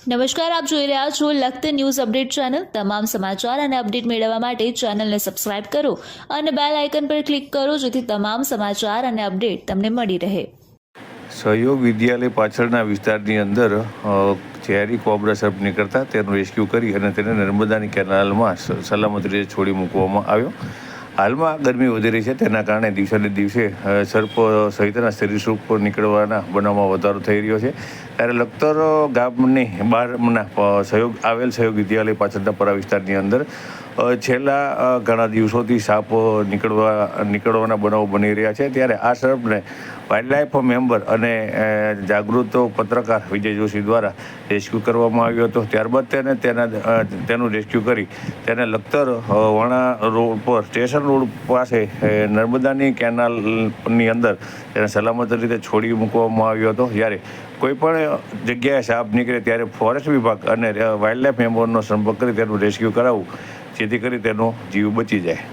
નમસ્કાર, આપ જોઈ રહ્યા છો લખત ન્યૂઝ અપડેટ ચેનલ। તમામ સમાચાર અને અપડેટ મેળવવા માટે ચેનલને સબસ્ક્રાઇબ કરો અને બેલ આઇકન પર ક્લિક કરો જેથી તમામ સમાચાર અને અપડેટ તમને મળી રહે। સહયોગ વિદ્યાલય પાછળના વિસ્તારની અંદર ઝેરી કોબરા સર્પ નીકળતા તેનું રેસ્ક્યુ કરી અને તેને નર્મદાની કેનાલમાં સલામત રીતે છોડી મૂકવામાં આવ્યો। હાલમાં ગરમી વધી રહી છે, તેના કારણે દિવસે ને દિવસે સર્પ સહિતના સરીસૃપ નીકળવાના બનાવમાં વધારો થઈ રહ્યો છે। ત્યારે લખતર ગામની બહારના સહયોગ વિદ્યાલય પાછળના પરા વિસ્તારની અંદર છેલ્લા ઘણા દિવસોથી સાપ નીકળવાના બનાવો બની રહ્યા છે। ત્યારે આ સર્પને વાઇલ્ડલાઇફ મેમ્બર અને જાગૃત પત્રકાર વિજય જોશી દ્વારા રેસ્ક્યુ કરવામાં આવ્યો હતો। ત્યારબાદ તેનું રેસ્ક્યુ કરી તેને લખતર વણા રોડ પર સ્ટેશન રોડ પાસે નર્મદાની કેનાલની અંદર તેને સલામત રીતે છોડી મૂકવામાં આવ્યો હતો। જ્યારે કોઈપણ જગ્યાએ સાપ નીકળે ત્યારે ફોરેસ્ટ વિભાગ અને વાઇલ્ડલાઇફ મેમ્બરનો સંપર્ક કરી તેનું રેસ્ક્યુ કરાવવું જેથી કરી તેનો જીવ બચી જાય।